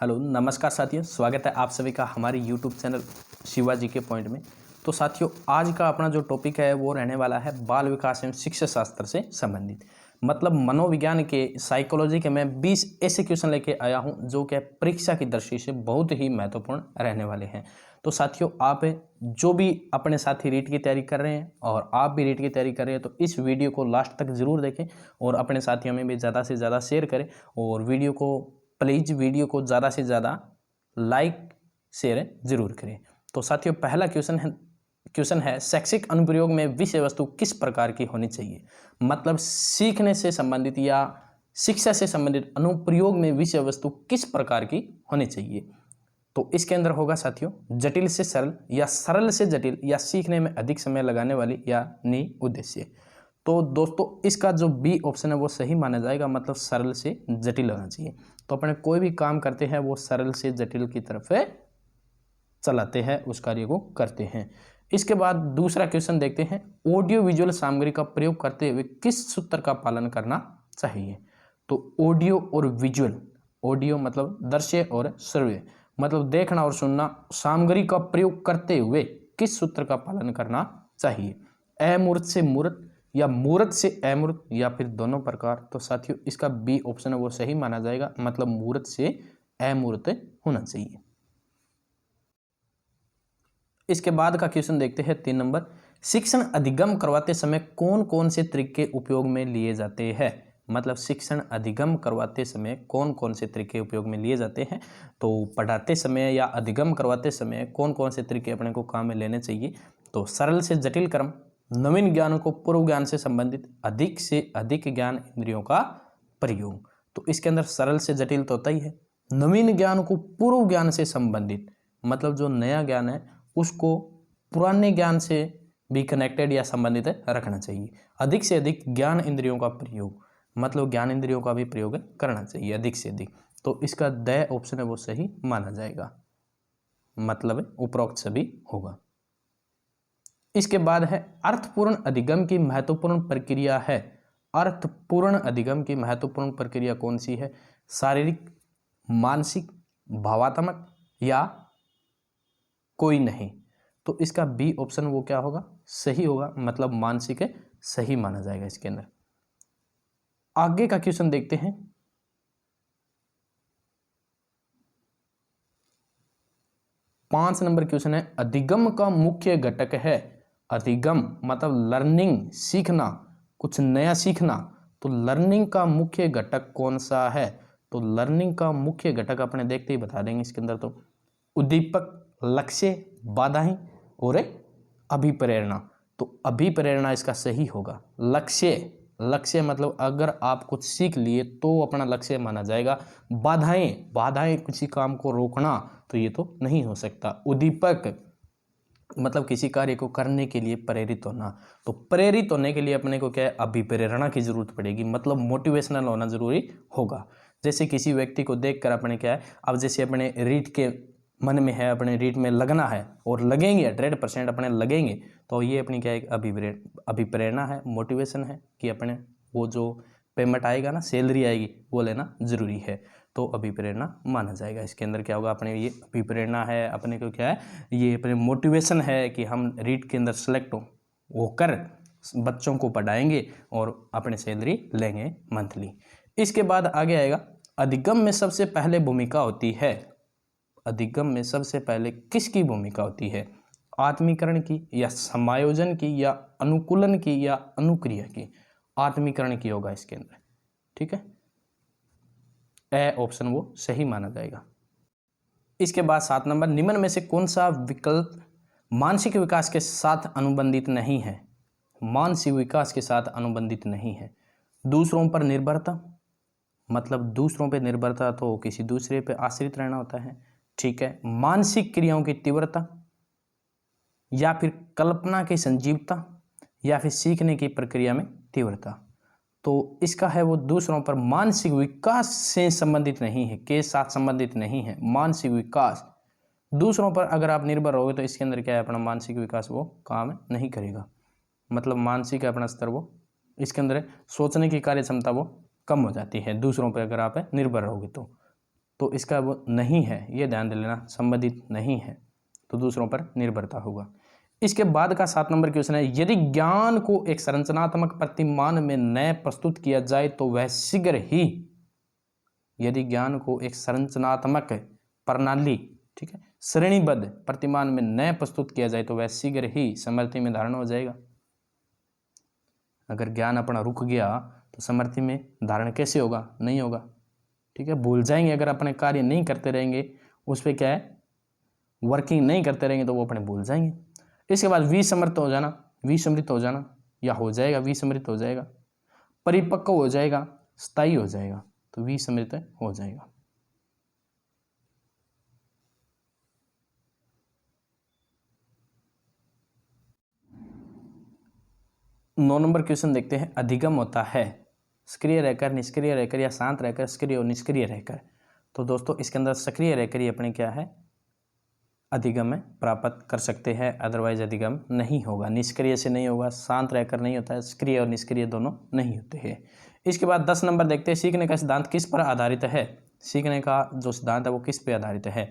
Hello नमस्कार साथियों, स्वागत है आप सभी का हमारे यूट्यूब चैनल शिवाजी के पॉइंट में। तो साथियों, आज का अपना जो टॉपिक है वो रहने वाला है बाल विकास एवं शिक्षा शास्त्र से संबंधित, मतलब मनोविज्ञान के साइकोलॉजी के मैं 20 ऐसे क्वेश्चन लेके आया हूं जो कि परीक्षा की दृष्टि से बहुत ही महत्वपूर्ण रहने वाले हैं। तो साथियों, आप जो भी अपने साथी रीट की तैयारी कर रहे हैं और आप भी रीट की तैयारी कर रहे हैं तो इस वीडियो को लास्ट तक जरूर देखें और अपने साथियों में भी ज़्यादा से ज़्यादा शेयर करें और प्लीज़ वीडियो को ज़्यादा से ज़्यादा लाइक शेयर जरूर करें। तो साथियों, पहला क्वेश्चन है शैक्षिक अनुप्रयोग में विषय वस्तु किस प्रकार की होनी चाहिए। मतलब सीखने से संबंधित या शिक्षा से संबंधित अनुप्रयोग में विषय वस्तु किस प्रकार की होनी चाहिए। तो इसके अंदर होगा साथियों जटिल से सरल या सरल से जटिल या सीखने में अधिक समय लगाने वाली या नि उद्देश्य। तो दोस्तों, इसका जो बी ऑप्शन है वो सही माना जाएगा, मतलब सरल से जटिल होना चाहिए। तो अपने कोई भी काम करते हैं वो सरल से जटिल की तरफ चलाते हैं, उस कार्य को करते हैं। इसके बाद दूसरा क्वेश्चन देखते हैं, ऑडियो विजुअल सामग्री का प्रयोग करते हुए किस सूत्र का पालन करना चाहिए। तो ऑडियो और विजुअल, ऑडियो मतलब दृश्य और श्रव्य मतलब देखना और सुनना, सामग्री का प्रयोग करते हुए किस सूत्र का पालन करना चाहिए। अमूर्त से मूर्त या मूर्त से अमूर्त या फिर दोनों प्रकार। तो साथियों, इसका बी ऑप्शन है वो सही माना जाएगा, मतलब मूर्त से अमूर्त होना चाहिए। इसके बाद का क्वेश्चन देखते हैं 3 नंबर, शिक्षण अधिगम करवाते समय कौन कौन से तरीके उपयोग में लिए जाते हैं। मतलब शिक्षण अधिगम करवाते समय कौन कौन से तरीके उपयोग में लिए जाते हैं। तो पढ़ाते समय या अधिगम करवाते समय कौन कौन से तरीके अपने को काम में लेने चाहिए। तो सरल से जटिल क्रम, नवीन ज्ञान को पूर्व ज्ञान से संबंधित, अधिक से अधिक ज्ञान इंद्रियों का प्रयोग। तो इसके अंदर सरल से जटिल तो होता ही है। नवीन ज्ञान को पूर्व ज्ञान से संबंधित, मतलब जो नया ज्ञान है उसको पुराने ज्ञान से भी कनेक्टेड या संबंधित रखना चाहिए। अधिक से अधिक ज्ञान इंद्रियों का प्रयोग, मतलब ज्ञान इंद्रियों का भी प्रयोग करना चाहिए अधिक से अधिक। तो इसका द ऑप्शन है वो सही माना जाएगा, मतलब उपरोक्त सभी होगा। इसके बाद है अर्थपूर्ण अधिगम की महत्वपूर्ण प्रक्रिया है। अर्थपूर्ण अधिगम की महत्वपूर्ण प्रक्रिया कौन सी है। शारीरिक, मानसिक, भावात्मक या कोई नहीं। तो इसका बी ऑप्शन वो क्या होगा, सही होगा, मतलब मानसिक है, सही माना जाएगा इसके अंदर। आगे का क्वेश्चन देखते हैं, पांच नंबर क्वेश्चन है अधिगम का मुख्य घटक है। अधिगम मतलब लर्निंग, सीखना, कुछ नया सीखना। तो लर्निंग का मुख्य घटक कौन सा है। तो लर्निंग का मुख्य घटक अपने देखते ही बता देंगे इसके अंदर। तो उद्दीपक, लक्ष्य, बाधाएं और अभिप्रेरणा। तो अभिप्रेरणा इसका सही होगा। लक्ष्य मतलब अगर आप कुछ सीख लिए तो अपना लक्ष्य माना जाएगा। बाधाएं किसी काम को रोकना, तो ये तो नहीं हो सकता। उद्दीपक मतलब किसी कार्य को करने के लिए प्रेरित होना। तो प्रेरित होने के लिए अपने को क्या है, अभिप्रेरणा की जरूरत पड़ेगी, मतलब मोटिवेशनल होना जरूरी होगा। जैसे किसी व्यक्ति को देखकर अपने क्या है, अब जैसे अपने रीट के मन में है, अपने रीट में लगना है और लगेंगे 100% अपने लगेंगे, तो ये अपनी क्या है, अभिप्रेरणा है, मोटिवेशन है कि अपने वो जो पेमेंट आएगा ना, सैलरी आएगी, वो लेना जरूरी है। तो अभिप्रेरणा माना जाएगा। इसके अंदर क्या होगा, अपने ये अभिप्रेरणा है, अपने को क्या है, ये अपने मोटिवेशन है कि हम रीट के अंदर सेलेक्ट होकर बच्चों को पढ़ाएंगे और अपने सैलरी लेंगे मंथली। इसके बाद आगे आएगा अधिगम में सबसे पहले भूमिका होती है। अधिगम में सबसे पहले किसकी भूमिका होती है। आत्मीकरण की या समायोजन की या अनुकूलन की या अनुक्रिया की। आत्मीकरण की होगा इसके अंदर, ठीक है। ए ऑप्शन वो सही माना जाएगा। इसके बाद 7 नंबर, निम्न में से कौन सा विकल्प मानसिक विकास के साथ अनुबंधित नहीं है। मानसिक विकास के साथ अनुबंधित नहीं है। दूसरों पर निर्भरता, मतलब दूसरों पर निर्भरता तो किसी दूसरे पे आश्रित रहना होता है, ठीक है। मानसिक क्रियाओं की तीव्रता या फिर कल्पना की संजीवता या फिर सीखने की प्रक्रिया में तीव्रता। तो इसका है वो दूसरों पर मानसिक विकास से संबंधित नहीं है, के साथ संबंधित नहीं है। मानसिक विकास, दूसरों पर अगर आप निर्भर रहोगे तो इसके अंदर क्या है, अपना मानसिक विकास वो काम नहीं करेगा, मतलब मानसिक अपना स्तर वो इसके अंदर सोचने की कार्य क्षमता वो कम हो जाती है दूसरों पर अगर आप निर्भर रहोगे तो तो इसका वो नहीं है, ये ध्यान दे लेना, संबंधित नहीं है, तो दूसरों पर निर्भरता होगा। इसके बाद का 7 नंबर क्वेश्चन है, यदि ज्ञान को एक संरचनात्मक प्रतिमान में नए प्रस्तुत किया जाए तो वह शीघ्र ही, यदि ज्ञान को एक संरचनात्मक प्रणाली, ठीक है, श्रेणीबद्ध प्रतिमान में नए प्रस्तुत किया जाए तो वह शीघ्र ही समृद्धि में धारण हो जाएगा। अगर ज्ञान अपना रुक गया तो समृद्धि में धारण कैसे होगा? नहीं होगा, ठीक है, भूल जाएंगे। अगर अपने कार्य नहीं करते रहेंगे, उस पर क्या है, वर्किंग नहीं करते रहेंगे, तो वो अपने भूल जाएंगे। इसके बाद विसमृत हो जाना, विसमृत हो जाना या हो जाएगा, विसमृत हो जाएगा, परिपक्व हो जाएगा, स्थायी हो जाएगा, तो विसमृत हो जाएगा। नौ नंबर क्वेश्चन देखते हैं, अधिगम होता है सक्रिय रहकर, निष्क्रिय रहकर या शांत रहकर, सक्रिय और निष्क्रिय रहकर। तो दोस्तों इसके अंदर सक्रिय रहकर ही अपने क्या है, अधिगम में प्राप्त कर सकते हैं, अदरवाइज अधिगम नहीं होगा। निष्क्रिय से नहीं होगा, शांत रहकर नहीं होता है, सक्रिय और निष्क्रिय दोनों नहीं होते हैं। इसके बाद 10 नंबर देखते हैं, सीखने का सिद्धांत किस पर आधारित है? सीखने का जो सिद्धांत है वो किस पर आधारित है?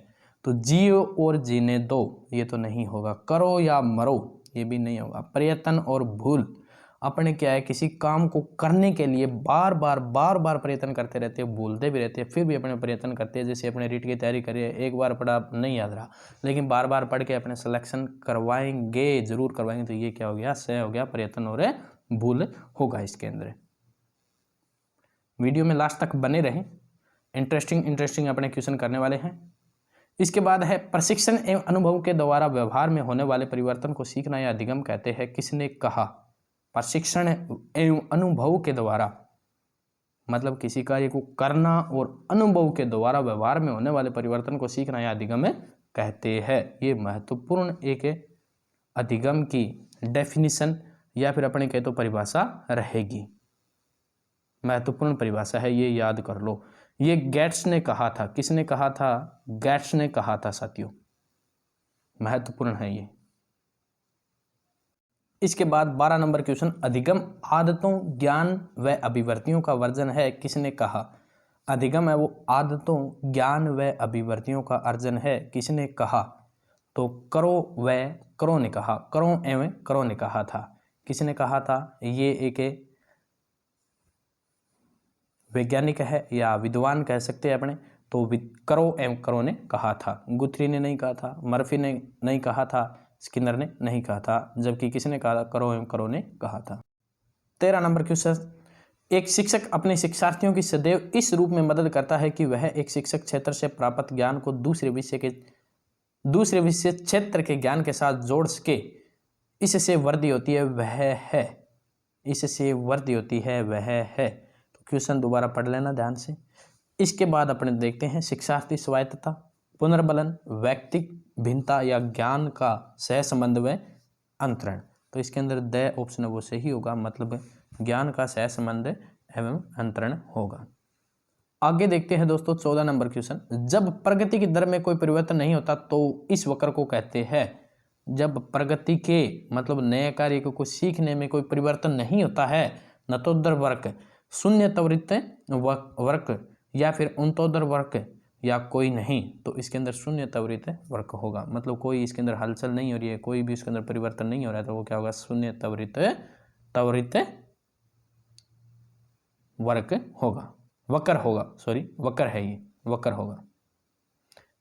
तो जियो और जीने दो, ये तो नहीं होगा। करो या मरो, ये भी नहीं होगा। प्रयत्न और भूल, अपने क्या है, किसी काम को करने के लिए बार बार प्रयत्न करते रहते हैं, भूलते भी रहते हैं, फिर भी अपने प्रयत्न करते हैं। जैसे अपने रीट की तैयारी करिए, एक बार पढ़ा नहीं याद रहा, लेकिन बार बार पढ़ के अपने सिलेक्शन करवाएंगे, जरूर करवाएंगे, तो ये क्या हो गया, सह हो गया, प्रयत्न और भूल होगा इसके अंदर। वीडियो में लास्ट तक बने रहें, इंटरेस्टिंग अपने क्वेश्चन करने वाले हैं। इसके बाद है, प्रशिक्षण एवं अनुभव के द्वारा व्यवहार में होने वाले परिवर्तन को सीखना या अधिगम कहते हैं, किसने कहा? प्रशिक्षण एवं अनुभव के द्वारा, मतलब किसी कार्य को करना और अनुभव के द्वारा व्यवहार में होने वाले परिवर्तन को सीखना या अधिगम कहते हैं। ये महत्वपूर्ण एक अधिगम की डेफिनेशन या फिर अपने कहे तो परिभाषा रहेगी, महत्वपूर्ण परिभाषा है, ये याद कर लो। ये गेट्स ने कहा था, किसने कहा था? गेट्स ने कहा था साथियों, महत्वपूर्ण है ये। इसके बाद 12 नंबर क्वेश्चन, अधिगम आदतों, ज्ञान व अभिवृत्तियों का वर्जन है, किसने कहा? अधिगम है वो आदतों, ज्ञान व अभिवृत्तियों का अर्जन है, किसने कहा? तो करो व करो ने कहा, करो एवं करो ने कहा था। किसने कहा था? ये एक वैज्ञानिक है या विद्वान कह सकते हैं अपने, तो करो एवं करो ने कहा था। गुथरी ने नहीं कहा था, मर्फी ने नहीं कहा था, स्किनर ने नहीं कहा था, जबकि किसने कहा? करो एवं करो ने कहा था। 13 नंबर क्वेश्चन, एक शिक्षक अपने शिक्षार्थियों की सदैव इस रूप में मदद करता है कि वह एक शिक्षक क्षेत्र से प्राप्त ज्ञान को दूसरे विषय क्षेत्र के ज्ञान के साथ जोड़ सके, इससे वृद्धि होती है, वह है, इससे वृद्धि होती है, वह है। तो क्वेश्चन दोबारा पढ़ लेना ध्यान से। इसके बाद अपने देखते हैं, शिक्षार्थी स्वायत्तता, पुनर्बलन, व्यक्तिक भिन्नता या ज्ञान का सह संबंध व अंतरण। तो इसके अंदर द ऑप्शन है वो सही होगा, मतलब ज्ञान का सह संबंध एवं अंतरण होगा। आगे देखते हैं दोस्तों 14 नंबर क्वेश्चन, जब प्रगति की दर में कोई परिवर्तन नहीं होता तो इस वक्र को कहते हैं। जब प्रगति के मतलब नए कार्य को सीखने में कोई परिवर्तन नहीं होता है, नतोदर वक्र, शून्य त्वरित वक्र या फिर उन्तोदर वक्र या कोई नहीं, तो इसके अंदर शून्य त्वरित वक्र होगा। मतलब कोई इसके अंदर हलचल नहीं हो रही है, कोई भी इसके अंदर परिवर्तन नहीं हो रहा है, तो वो क्या होगा? शून्य त्वरित वक्र होगा, वक्र होगा, सॉरी वक्र है ये, वक्र होगा।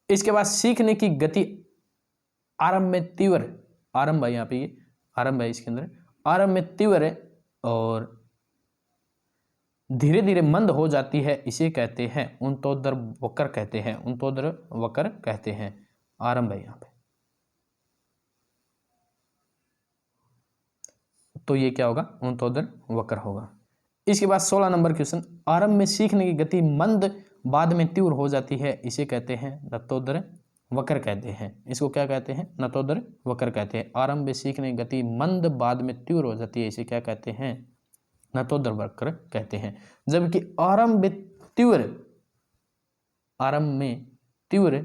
इसके बाद सीखने की गति आरंभ में तीव्र, आरंभ है यहाँ पे, ये आरंभ है, इसके अंदर आरंभ में तीव्र है और धीरे धीरे मंद हो जाती है, इसे कहते हैं उन्तोदर वक्र कहते हैं, उन्तोदर वक्र कहते हैं। आरंभ है यहाँ पे, तो ये क्या होगा? उन्तोदर वक्र होगा। इसके बाद 16 नंबर क्वेश्चन, आरंभ में सीखने की गति मंद बाद में तीव्र हो जाती है, इसे कहते हैं नतोदर वक्र कहते हैं। इसको क्या कहते हैं? नतोदर वक्र कहते हैं। आरंभ में सीखने की गति मंद बाद में तीव्र हो जाती है, इसे क्या कहते हैं? नतोदर वक्र कहते हैं। जबकि आरंभ में तीव्र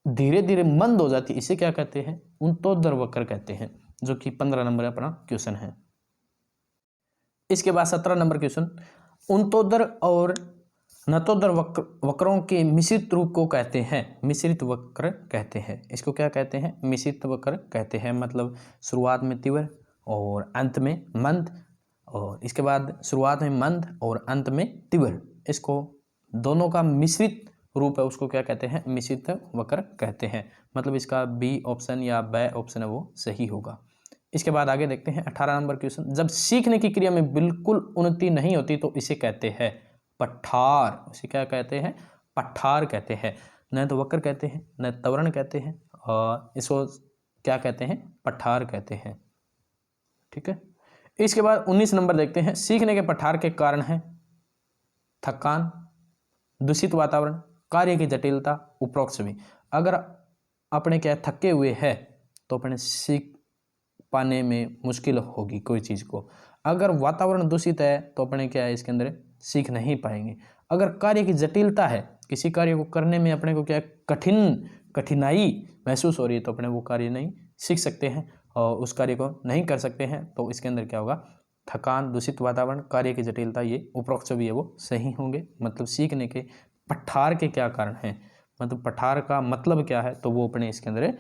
धीरे धीरे मंद हो जाती है, इसे क्या कहते हैं? उन्तोदर वक्र कहते हैं, जो कि 15 नंबर अपना क्वेश्चन है। इसके बाद 17 नंबर क्वेश्चन, उन्तोदर और नतोदर वक्रों के मिश्रित रूप को कहते हैं मिश्रित वक्र कहते हैं। इसको क्या कहते हैं? मिश्रित वक्र कहते हैं। मतलब शुरुआत में तीव्र और अंत में मंद, और इसके बाद शुरुआत में मंद और अंत में तीव्र, इसको दोनों का मिश्रित रूप है, उसको क्या कहते हैं? मिश्रित वक्र कहते हैं। मतलब इसका बी ऑप्शन या ब ऑप्शन है वो सही होगा। इसके बाद आगे देखते हैं 18 नंबर क्वेश्चन। जब सीखने की क्रिया में बिल्कुल उन्नति नहीं होती तो इसे कहते हैं पठार। उसे क्या कहते हैं? पठार कहते हैं। न तो वक्र कहते हैं, न त्वरण कहते हैं, और इसको क्या कहते हैं? पठार कहते हैं। ठीक है। इसके बाद 19 नंबर देखते हैं। सीखने के पठार के कारण है थकान, दूषित वातावरण, कार्य की जटिलता, उपरोक्त सभी। अगर अपने क्या थके हुए हैं तो अपने सीख पाने में मुश्किल होगी कोई चीज़ को। अगर वातावरण दूषित है तो अपने क्या है इसके अंदर सीख नहीं पाएंगे। अगर कार्य की जटिलता है, किसी कार्य को करने में अपने को क्या कठिनाई महसूस हो रही है तो अपने वो कार्य नहीं सीख सकते हैं और उस कार्य को नहीं कर सकते हैं। तो इसके अंदर क्या होगा? थकान, दूषित वातावरण, कार्य की जटिलता, ये उपरोक्त सभी है वो सही होंगे। मतलब सीखने के पठार के क्या कारण हैं, मतलब पठार का मतलब क्या है, तो वो अपने इसके अंदर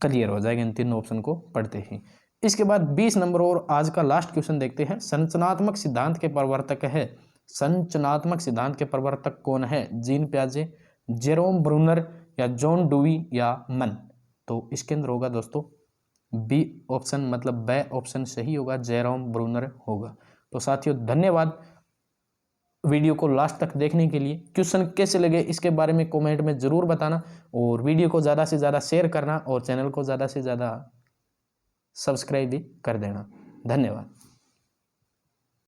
क्लियर हो जाएगा इन तीनों ऑप्शन को पढ़ते ही। इसके बाद 20 नंबर और आज का लास्ट क्वेश्चन देखते हैं। संरचनात्मक सिद्धांत के प्रवर्तक है, संरचनात्मक सिद्धांत के प्रवर्तक कौन है? जीन पियाजे, जेरोम ब्रूनर, या जॉन डुई, या मन। तो इसके अंदर होगा दोस्तों बी ऑप्शन, मतलब ब ऑप्शन सही होगा, जेरोम ब्रूनर होगा। तो साथियों धन्यवाद वीडियो को लास्ट तक देखने के लिए। क्वेश्चन कैसे लगे इसके बारे में कमेंट में ज़रूर बताना, और वीडियो को ज़्यादा से ज़्यादा शेयर करना और चैनल को ज़्यादा से ज़्यादा सब्सक्राइब भी कर देना। धन्यवाद।